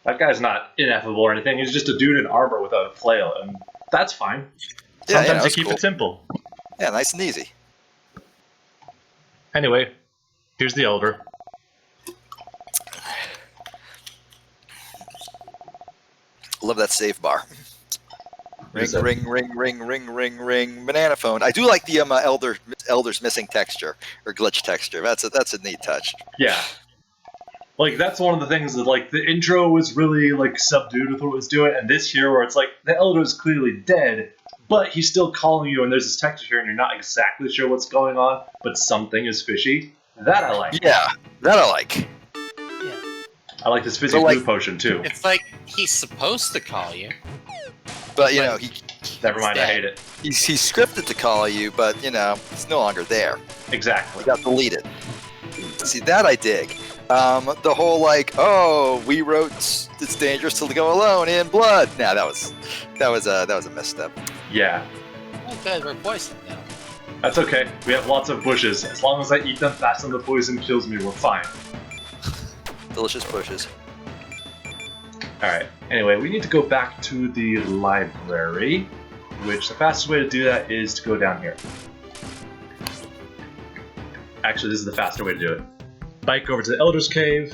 That guy's not ineffable or anything. He's just a dude in armor with a flail, and that's fine. Yeah, Sometimes you that's keep cool. it simple. Yeah, nice and easy. Anyway, here's the Elder. Love that save bar. Ring, Is it? ring, ring, ring, ring, ring, ring. Banana phone. I do like the Elder's missing texture or glitch texture. That's a neat touch. Yeah. Like, that's one of the things that, like, the intro was really, like, subdued with what it was doing, and this here where it's like, the Elder is clearly dead, but he's still calling you, and there's this texture here, and you're not exactly sure what's going on, but something is fishy. That I like. Yeah, that I like. Yeah. I like this fizzy So, like, blue potion, too. It's like he's supposed to call you. But you But- know, Never mind, I dead. hate it. he's scripted to call you, but you know, it's no longer there. Exactly. You got deleted. See, that I dig. The whole like, oh, we wrote it's dangerous to go alone in blood. Nah, that was a misstep. Yeah. Oh, good, we're poisoned now. That's okay. We have lots of bushes. As long as I eat them fast and the poison kills me, we're fine. Delicious bushes. Alright, anyway, we need to go back to the library, which the fastest way to do that is to go down here. Actually, this is the faster way to do it. Bike over to the Elder's Cave,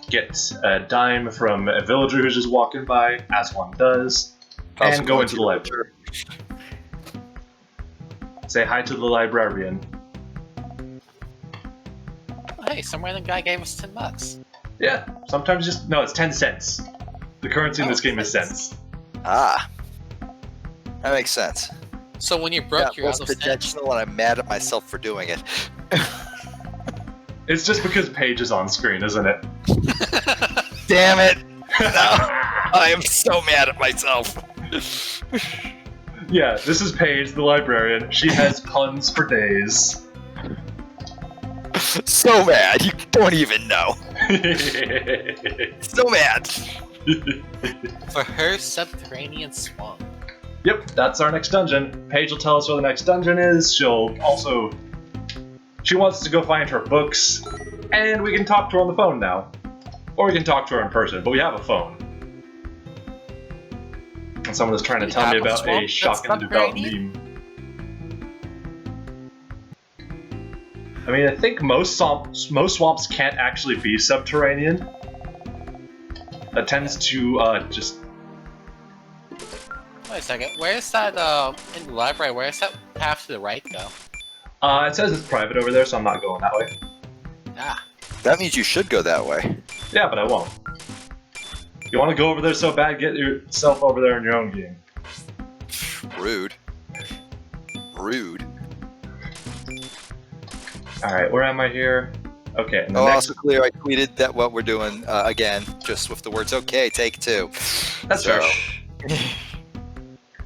get a dime from a villager who's just walking by, as one does, and go into the library. Say hi to the librarian. Oh, hey, some random guy gave us $10. Yeah, sometimes just... No, it's 10 cents. The currency in this game is cents. Ah, that makes sense. So when you're broke, you're out of cents. intentional, and I'm mad at myself for doing it. It's just because Paige is on screen, isn't it? Damn it! No, I am so mad at myself. Yeah, this is Paige, the librarian. She has puns for days. So mad, you don't even know. So mad. For her subterranean swamp. Yep, that's our next dungeon. Paige will tell us where the next dungeon is. She'll also... She wants us to go find her books, and we can talk to her on the phone now. Or we can talk to her in person, but we have a phone. And someone is trying to tell me about a shocking devout meme. I mean, I think most swamps can't actually be subterranean. That tends to just... Wait a second, where's that, in the library, where's that path to the right go? It says it's private over there, so I'm not going that way. Ah, That means you should go that way. Yeah, but I won't. You want to go over there so bad, get yourself over there in your own game. Rude. Rude. Alright, where am I here? Okay, and the Oh, next... also clear, I tweeted that what we're doing, again, just with the words, okay, take two. That's So- fair.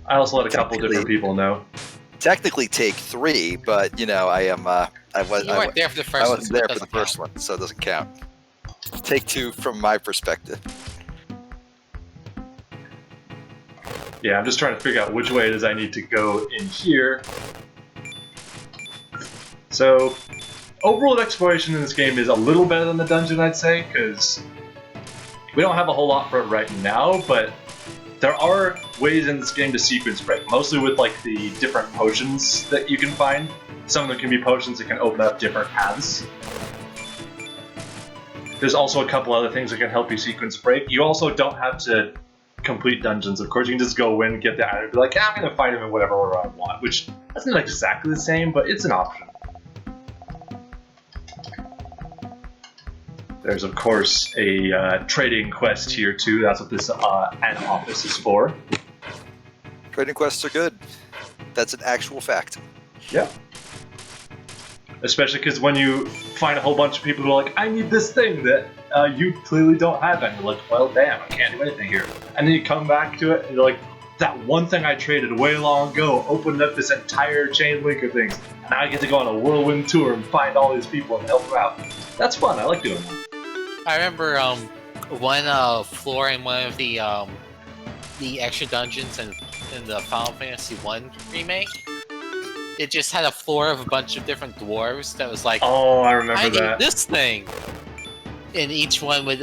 I also let a couple different people know. Technically take three, but, you know, I am, I you weren't there for the first I one, wasn't so there it for the doesn't first count. one, so it doesn't count. Take two from my perspective. Yeah, I'm just trying to figure out which way it is I need to go in here. So, overall exploration in this game is a little better than the dungeon, I'd say, because we don't have a whole lot for it right now, but there are ways in this game to sequence break, mostly with like the different potions that you can find. Some of them can be potions that can open up different paths. There's also a couple other things that can help you sequence break. You also don't have to complete dungeons, of course. You can just go in, get the item, and be like, I'm gonna fight him in whatever order I want, which that's not exactly the same, but it's an option. There's, of course, a trading quest here, too. That's what this an office is for. Trading quests are good. That's an actual fact. Yep. Especially because when you find a whole bunch of people who are like, I need this thing that you clearly don't have, and you're like, well, damn, I can't do anything here. And then you come back to it, and you're like, that one thing I traded way long ago opened up this entire chain link of things. And now I get to go on a whirlwind tour and find all these people and help them out. That's fun. I like doing that. I remember one floor in one of the extra dungeons in the Final Fantasy 1 remake. It just had a floor of a bunch of different dwarves that was like, Oh, I remember I need that. this thing. and each one would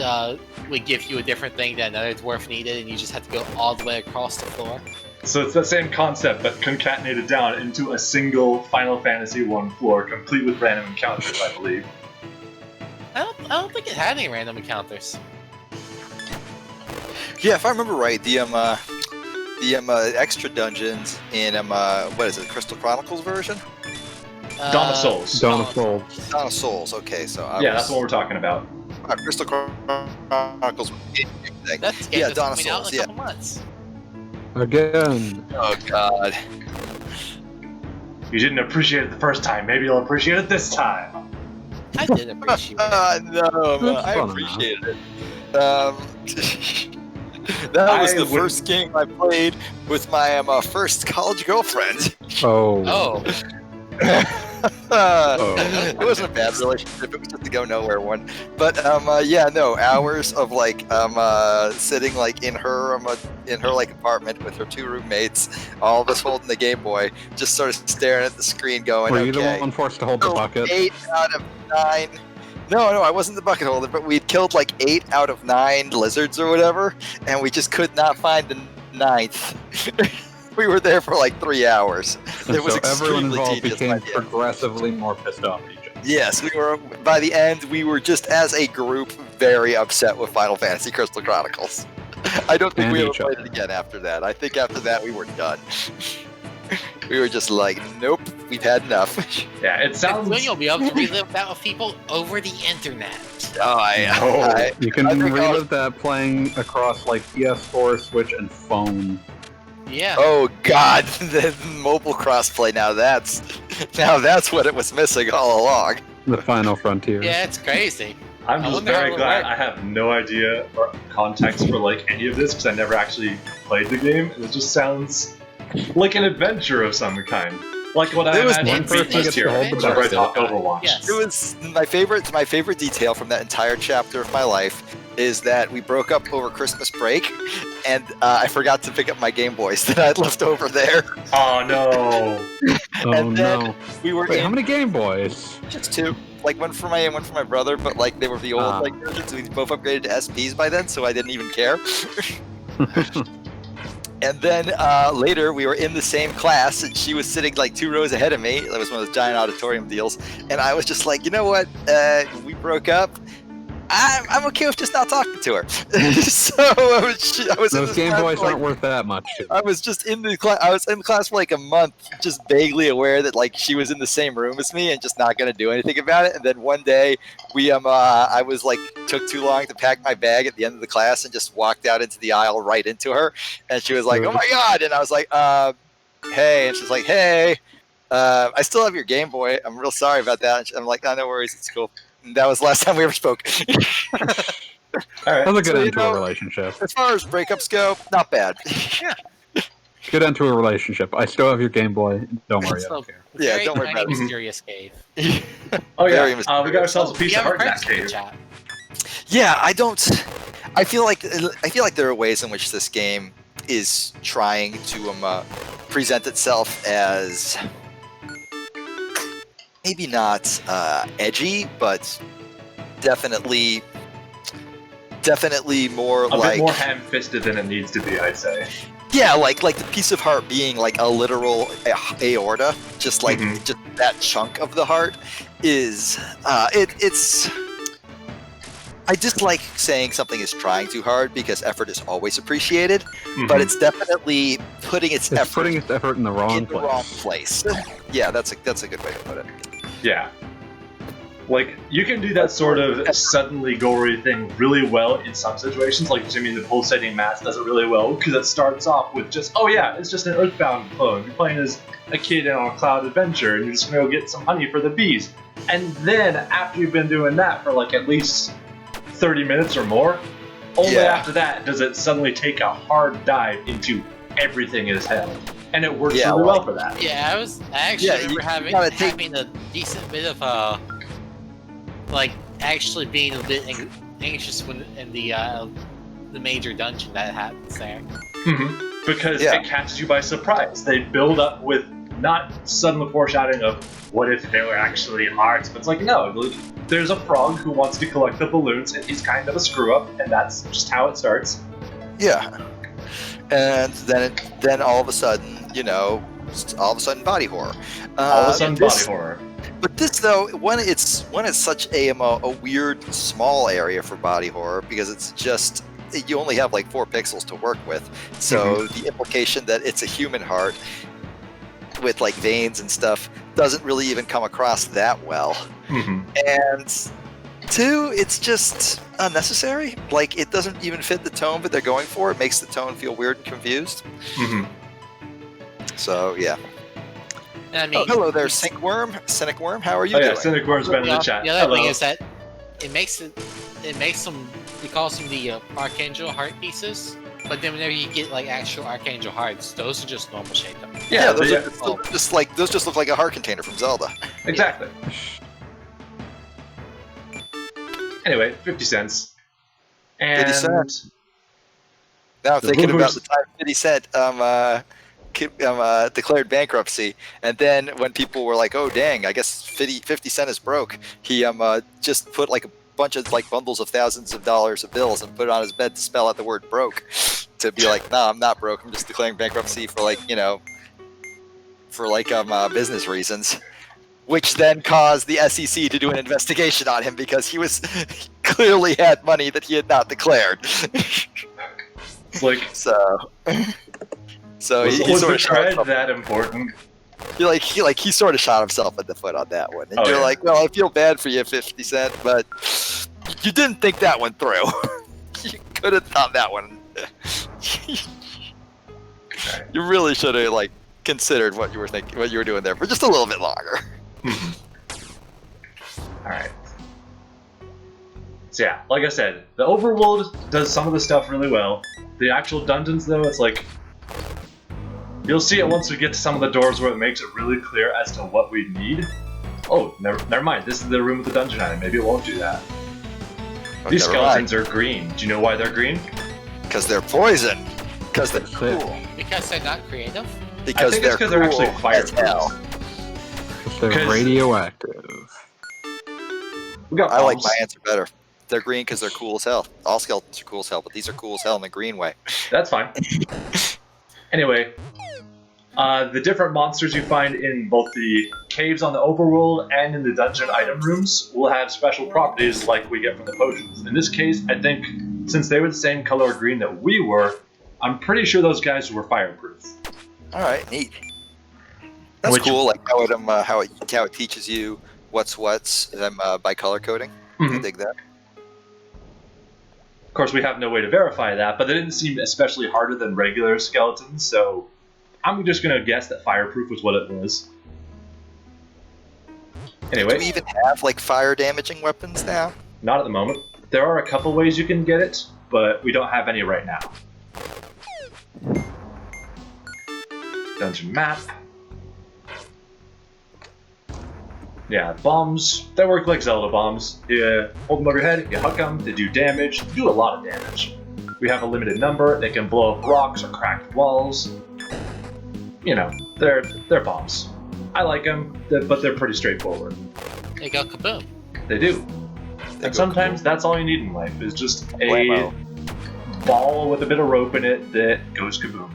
give you a different thing that another dwarf needed, and you just had to go all the way across the floor. So it's the same concept, but concatenated down into a single Final Fantasy 1 floor, complete with random encounters, I believe. I don't think it had any random encounters. Yeah, if I remember right, the extra dungeons in what is it, Crystal Chronicles version? Dawn of Souls. Dawn of Souls. Dawn of Souls. Okay, so That's what we're talking about. Crystal Chronicles. That's the game that's Dawn of coming out Souls. in a Yeah. couple months. Again. Oh God. You didn't appreciate it the first time. Maybe you'll appreciate it this time. I did appreciate it. No, I fun appreciated it. That was the first game I played with my first college girlfriend. Oh. Oh, It wasn't a bad relationship. It was just a go nowhere one. But hours of like sitting like in her like apartment with her 2 roommates, all of us holding the Game Boy, just sort of staring at the screen, going, Were you okay. the one forced to hold the bucket? 8 out of 9. No, I wasn't the bucket holder, but we'd killed like 8 out of 9 lizards or whatever, and we just could not find the 9th. We were there for like 3 hours. And It was so everyone extremely involved tedious, became my dear. progressively more pissed off at each other. Yes, we were. By the end, we were just as a group very upset with Final Fantasy Crystal Chronicles. I don't think And we ever each played other. it again after that. I think after that we were done. We were just like, nope, we've had enough. Yeah, it sounds. Soon you'll be able to relive that with people over the internet. Oh, You can I think relive that playing across like PS4, Switch, and phone. Yeah. Oh God, the mobile crossplay. Now that's what it was missing all along. The Final Frontier. Yeah, it's crazy. I'm I just wonder how very it glad worked. I have no idea or context for like any of this because I never actually played the game. It just sounds like an adventure of some kind, like what I There was imagine one person being gets here to hold the whenever I bucket. talk Overwatch. Yes. It was my favorite detail from that entire chapter of my life is that we broke up over Christmas break, and I forgot to pick up my Game Boys that I had left over there. Oh no! Oh And then no. We were Wait, in how many Game Boys? just 2, like one for my brother, but like they were the old Ah. like versions. We both upgraded to SPs by then, so I didn't even care. And then later, we were in the same class, and she was sitting like 2 rows ahead of me. That was one of those giant auditorium deals. And I was just like, you know what? We broke up. I'm okay with just not talking to her. So I was in Those this Game class Boys for, like, aren't worth that much. I was just in the class. I was in class for like a month, just vaguely aware that like she was in the same room as me, and just not gonna do anything about it. And then one day, I was like took too long to pack my bag at the end of the class, and just walked out into the aisle right into her. And she was like, "Oh my God!" And I was like, "Hey," and she's like, "Hey, I still have your Game Boy. I'm real sorry about that." And I'm like, "No worries, it's cool." And that was the last time we ever spoke. All right. That's a good So, end you to know- a relationship. As far as breakups go, not bad. Good end to a relationship. I still have your Game Boy. Don't worry, I So, don't care. Yeah, very don't worry tiny, about it. mysterious cave. Oh Very yeah, we mysterious. got ourselves a piece You of heart haven't in heard that from the cave. chat. Yeah, I feel like there are ways in which this game is trying to present itself as maybe not edgy, but definitely more A like bit more ham-fisted than it needs to be, I'd say. yeah, like the piece of heart being like a literal aorta, just like Mhm. just that chunk of the heart is it's. I dislike saying something is trying too hard because effort is always appreciated, but Mhm. it's definitely putting its It's effort putting its effort in the wrong in the place. wrong place. Yeah, that's a good way to put it. Yeah. Like, you can do that sort of suddenly gory thing really well in some situations, like Jimmy and the Pulsating Mass does it really well, because it starts off with just, oh yeah, it's just an Earthbound clone. You're playing as a kid on a cloud adventure, and you're just gonna go get some honey for the bees. And then, after you've been doing that for like at least 30 minutes or more, only Yeah. after that does it suddenly take a hard dive into everything as hell. And it works Yeah, really like- well for that. Yeah, I actually Yeah, remember you having gotta take- having a decent bit of like actually being a bit anxious when in the major dungeon that happens there. Because Yeah. it catches you by surprise. They build up with not suddenly foreshadowing of what if they were actually hearts, but it's like, no, like, there's a frog who wants to collect the balloons, and he's kind of a screw-up, and that's just how it starts. Yeah. And then all of a sudden, body horror. All of a sudden, body horror. But this though, when it's such a weird small area for body horror, because it's just you only have like 4 pixels to work with. So the implication that it's a human heart with like veins and stuff doesn't really even come across that well. And 2, it's just unnecessary. Like, it doesn't even fit the tone that they're going for. It makes the tone feel weird and confused. So yeah. I mean, hello there, Cynic Worm. How are you doing? Yeah, Cynic Worm's been in the chat. The other thing is that it makes them. He calls them the Archangel heart pieces. But then whenever you get like actual Archangel hearts, those are just normal shaped. Yeah, those just look like a heart container from Zelda. Exactly. Anyway, 50 cents. And 50 cents. Now I'm thinking about the time 50 Cent declared bankruptcy, and then when people were like, "Oh dang, I guess 50 Cent is broke," he just put like a bunch of like bundles of thousands of dollars of bills and put it on his bed to spell out the word "broke," to be like, "No, I'm not broke. I'm just declaring bankruptcy for business reasons." Which then caused the SEC to do an investigation on him because he clearly had money that he had not declared. Like, so he was sort the of shot cred himself. that important? He sort of shot himself in the foot on that one. And you're like, well, I feel bad for you, 50 Cent, but you didn't think that one through. You could have thought that one. You really should have like considered what you were doing there for just a little bit longer. Alright. So yeah, like I said, the overworld does some of the stuff really well. The actual dungeons, though, it's like... You'll see it once we get to some of the doors where it makes it really clear as to what we need. Oh, never mind, this is the room with the dungeon item. Maybe it won't do that. These skeletons are green. Do you know why they're green? Because they're poison. Because they're cool. Because they're not creative? Because they're cool. They're actually fireproof. They're radioactive. I like my answer better. They're green because they're cool as hell. All skeletons are cool as hell, but these are cool as hell in the green way. That's fine. Anyway, the different monsters you find in both the caves on the overworld and in the dungeon item rooms will have special properties like we get from the potions. In this case, I think since they were the same color green that we were, I'm pretty sure those guys were fireproof. All right, neat. That's cool. Like how it teaches you what's by color coding. I dig that. Of course, we have no way to verify that, but they didn't seem especially harder than regular skeletons, so I'm just going to guess that fireproof was what it was. Anyway. Do we even have, like, fire-damaging weapons now? Not at the moment. There are a couple ways you can get it, but we don't have any right now. Dungeon map. Yeah, bombs, they work like Zelda bombs. You hold them over your head, you huck them, they do damage, they do a lot of damage. We have a limited number, they can blow up rocks or cracked walls. You know, they're bombs. I like them, but they're pretty straightforward. They go kaboom. They do. And sometimes that's all you need in life, is just a ball with a bit of rope in it that goes kaboom.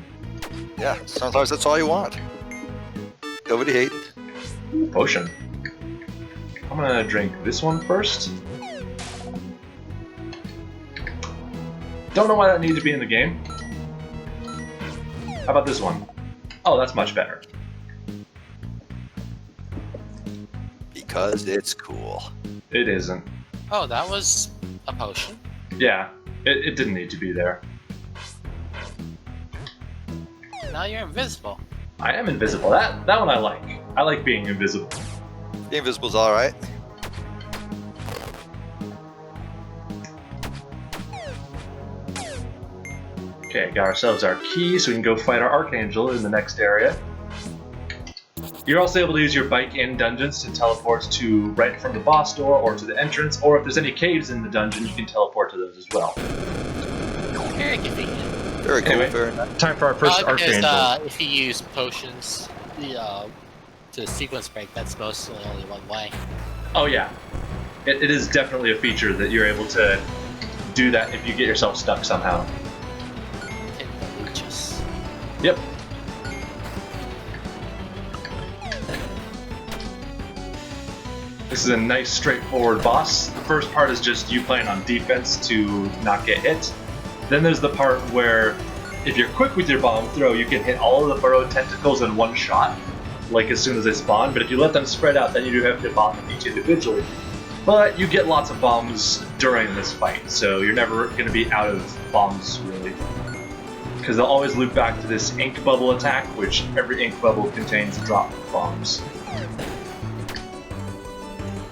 Yeah, sometimes that's all you want. Nobody hating. Ooh, potion. I'm gonna drink this one first. Don't know why that needs to be in the game. How about this one? Oh, that's much better. Because it's cool. It isn't. Oh, that was a potion? Yeah, it didn't need to be there. Now you're invisible. I am invisible. That one I like. I like being invisible. The invisible's alright. Okay, got ourselves our key so we can go fight our Archangel in the next area. You're also able to use your bike in dungeons to teleport to right from the boss door or to the entrance, or if there's any caves in the dungeon, you can teleport to those as well. Very convenient. Very cool. Anyway, very nice. Time for our first Because Archangel. if you use potions, to sequence break, that's mostly only one way. Oh yeah, it is definitely a feature that you're able to do that if you get yourself stuck somehow. Hit the leeches. Yep. This is a nice straightforward boss. The first part is just you playing on defense to not get hit. Then there's the part where if you're quick with your bomb throw, you can hit all of the burrowed tentacles in one shot, like as soon as they spawn, but if you let them spread out, then you do have to bomb them each individually. But you get lots of bombs during this fight, so you're never going to be out of bombs, really. Because they'll always loop back to this ink bubble attack, which every ink bubble contains a drop of bombs.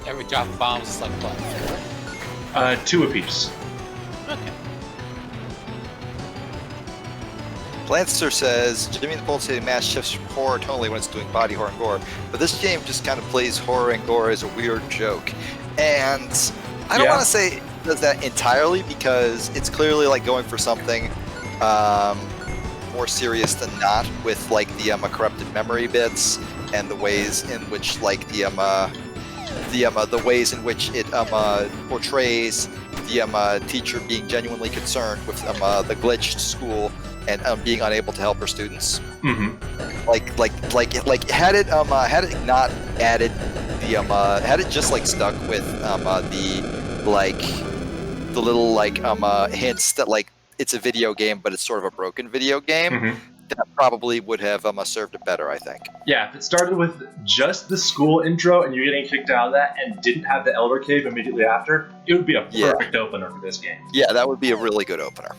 Every drop of bombs is like what? 2 apiece. Okay. Lancer says, Jimmy and the Pulsating Mass shifts from horror tonally when it's doing body horror and gore, but this game just kind of plays horror and gore as a weird joke. And I don't want to say it does that entirely, because it's clearly like going for something more serious than not, with like the corrupted memory bits and the ways in which like the ways in which it portrays the teacher being genuinely concerned with the glitched school and being unable to help her students. Mm-hmm. Like had it not added the had it just like stuck with the little like hints that like it's a video game but it's sort of a broken video game, Mm-hmm. that probably would have served it better, I think. Yeah, if it started with just the school intro and you getting kicked out of that and didn't have the Elder Cave immediately after, it would be a perfect opener for this game. Yeah, that would be a really good opener.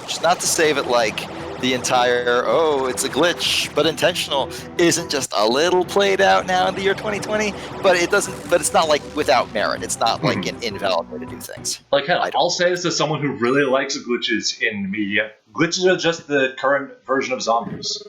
Just not to say that like the entire it's a glitch but intentional isn't just a little played out now in the year 2020, but it's not like without merit. It's not like an invalid way to do things. Like hell, I'll say this as someone who really likes glitches in media. Glitches are just the current version of zombies.